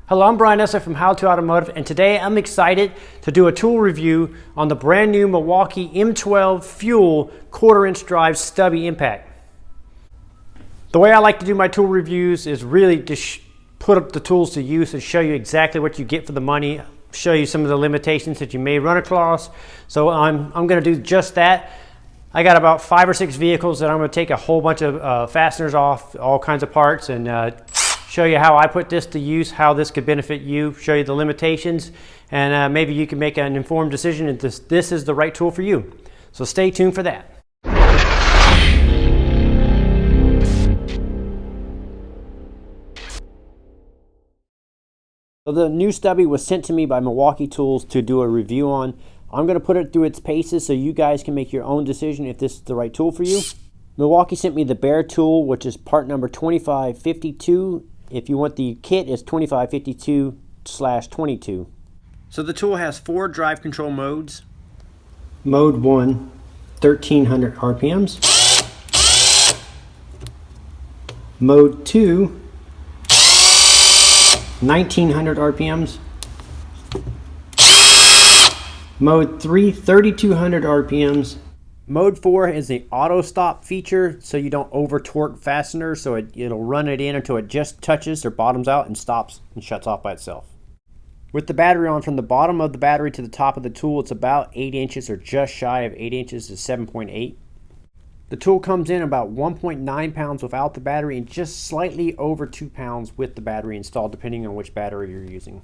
Hello, I'm Brian Esser from How to Automotive, and today I'm excited to do a tool review on the brand new Milwaukee M12 Fuel 1/4-inch drive stubby impact. The way I like to do my tool reviews is really just put up the tools to use and show you exactly what you get for the money, show you some of the limitations that you may run across. So I'm going to do just that. I got about 5 or 6 vehicles that I'm going to take a whole bunch of fasteners off, all kinds of parts, and show you how I put this to use, how this could benefit you, show you the limitations, and maybe you can make an informed decision if this is the right tool for you. So stay tuned for that. So the new stubby was sent to me by Milwaukee Tools to do a review on. I'm going to put it through its paces so you guys can make your own decision if this is the right tool for you. Milwaukee sent me the bare tool, which is part number 2552. If you want the kit, it's 2552/22. So the tool has 4 drive control modes. Mode 1, 1300 RPMs. Mode 2, 1900 RPMs. Mode 3, 3200 RPMs. Mode 4 is the auto stop feature, so you don't over torque fastener, so it'll run it in until it just touches or bottoms out and stops and shuts off by itself. With the battery on, from the bottom of the battery to the top of the tool, it's about 8 inches or just shy of 8 inches is 7.8. The tool comes in about 1.9 pounds without the battery and just slightly over 2 pounds with the battery installed, depending on which battery you're using.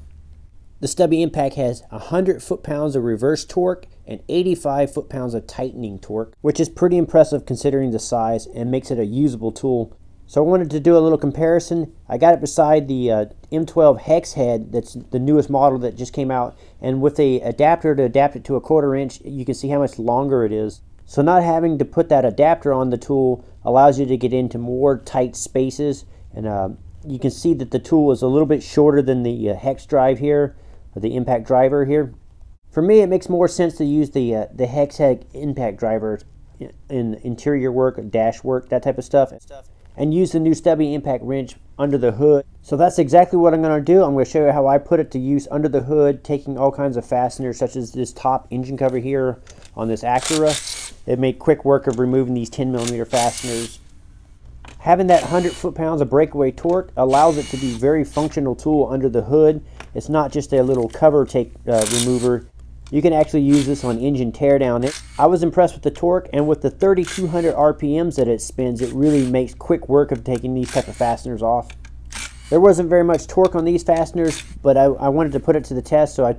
The stubby impact has 100 foot-pounds of reverse torque and 85 foot-pounds of tightening torque, which is pretty impressive considering the size and makes it a usable tool. So I wanted to do a little comparison. I got it beside the M12 hex head, that's the newest model that just came out, and with the adapter to adapt it to a 1/4 inch, you can see how much longer it is. So not having to put that adapter on the tool allows you to get into more tight spaces, and you can see that the tool is a little bit shorter than the hex drive here, or the impact driver here. For me, it makes more sense to use the hex head impact driver in interior work, dash work, that type of stuff, and use the new stubby impact wrench under the hood. So that's exactly what I'm going to do. I'm going to show you how I put it to use under the hood, taking all kinds of fasteners, such as this top engine cover here on this Acura. It made quick work of removing these 10mm fasteners. Having that 100 foot-pounds of breakaway torque allows it to be a very functional tool under the hood. It's not just a little cover remover. You can actually use this on engine teardown. I was impressed with the torque, and with the 3200 RPMs that it spins, it really makes quick work of taking these type of fasteners off. There wasn't very much torque on these fasteners, but I wanted to put it to the test, so I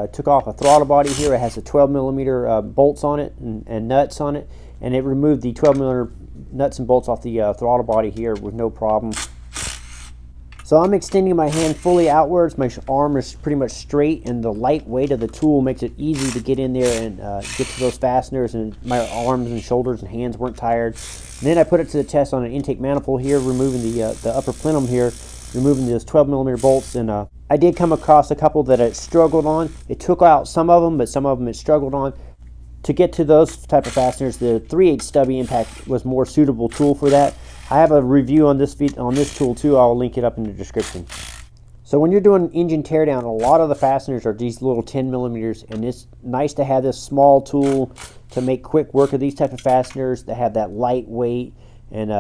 took off a throttle body here. It has the 12mm bolts on it and nuts on it, and it removed the 12mm nuts and bolts off the throttle body here with no problem. So I'm extending my hand fully outwards. My arm is pretty much straight, and the light weight of the tool makes it easy to get in there and get to those fasteners, and my arms and shoulders and hands weren't tired. And then I put it to the test on an intake manifold here, removing the upper plenum here, removing those 12mm bolts, and I did come across a couple that it struggled on. It took out some of them, but some of them it struggled on. To get to those type of fasteners, the 3/8 stubby impact was more suitable tool for that. I have a review on this tool too. I'll link it up in the description. So when you're doing engine teardown, a lot of the fasteners are these little 10mm, and it's nice to have this small tool to make quick work of these type of fasteners that have that light weight, and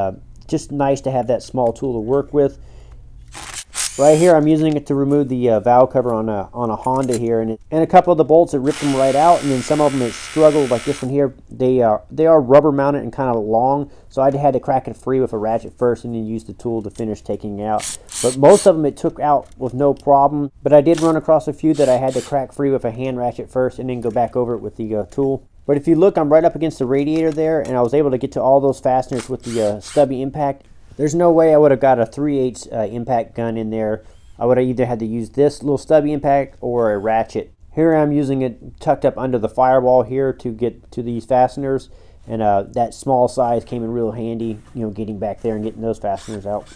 just nice to have that small tool to work with. Right here, I'm using it to remove the valve cover on a Honda here, and a couple of the bolts, it ripped them right out, and then some of them it struggled, like this one here. They are rubber mounted and kind of long, so I had to crack it free with a ratchet first, and then use the tool to finish taking it out. But most of them it took out with no problem. But I did run across a few that I had to crack free with a hand ratchet first, and then go back over it with the tool. But if you look, I'm right up against the radiator there, and I was able to get to all those fasteners with the stubby impact. There's no way I would have got a 3/8 impact gun in there. I would have either had to use this little stubby impact or a ratchet. Here I'm using it tucked up under the firewall here to get to these fasteners, and that small size came in real handy, getting back there and getting those fasteners out.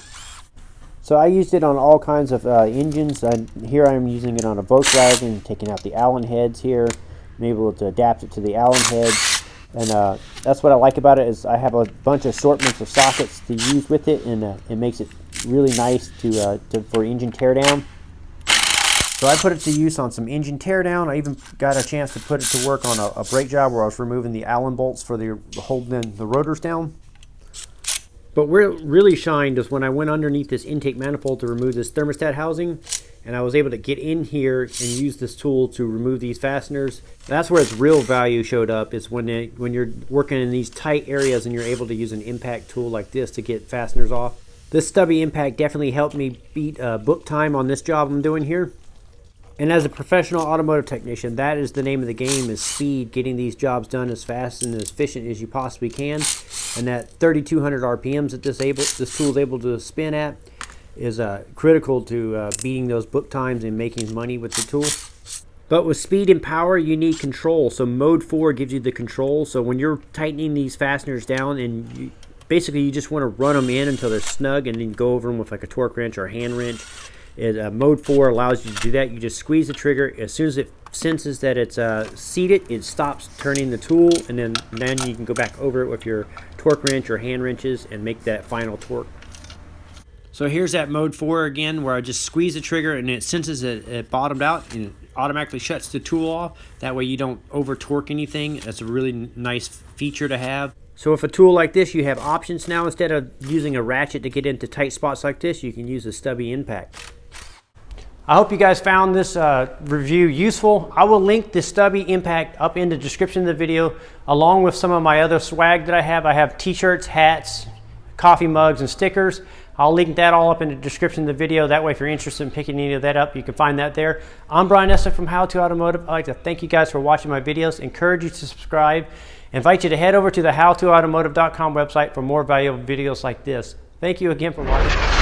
So I used it on all kinds of engines. Here I'm using it on a Volkswagen, taking out the Allen heads here. I'm able to adapt it to the Allen heads. And that's what I like about it, is I have a bunch of assortments of sockets to use with it, and it makes it really nice for engine teardown. So I put it to use on some engine teardown. I even got a chance to put it to work on a brake job where I was removing the Allen bolts for the holding the rotors down. But where it really shined is when I went underneath this intake manifold to remove this thermostat housing, and I was able to get in here and use this tool to remove these fasteners. That's where its real value showed up, is when you're working in these tight areas and you're able to use an impact tool like this to get fasteners off. This stubby impact definitely helped me beat book time on this job I'm doing here. And as a professional automotive technician, that is the name of the game, is speed, getting these jobs done as fast and as efficient as you possibly can. And that 3,200 RPMs that this tool is able to spin at is critical to beating those book times and making money with the tool. But with speed and power, you need control. So mode 4 gives you the control. So when you're tightening these fasteners down, and basically you just want to run them in until they're snug and then go over them with like a torque wrench or a hand wrench. Mode 4 allows you to do that. You just squeeze the trigger. As soon as it senses that it's seated, it stops turning the tool, and then you can go back over it with your torque wrench or hand wrenches and make that final torque. So here's that mode 4 again, where I just squeeze the trigger and it senses it bottomed out and it automatically shuts the tool off. That way you don't over torque anything. That's a really nice feature to have. So with a tool like this, you have options now. Instead of using a ratchet to get into tight spots like this, you can use a stubby impact. I hope you guys found this review useful. I will link the stubby impact up in the description of the video, along with some of my other swag that I have. I have t-shirts, hats, coffee mugs, and stickers. I'll link that all up in the description of the video. That way, if you're interested in picking any of that up, you can find that there. I'm Brian Eslick from How To Automotive. I'd like to thank you guys for watching my videos. Encourage you to subscribe. Invite you to head over to the howtoautomotive.com website for more valuable videos like this. Thank you again for watching.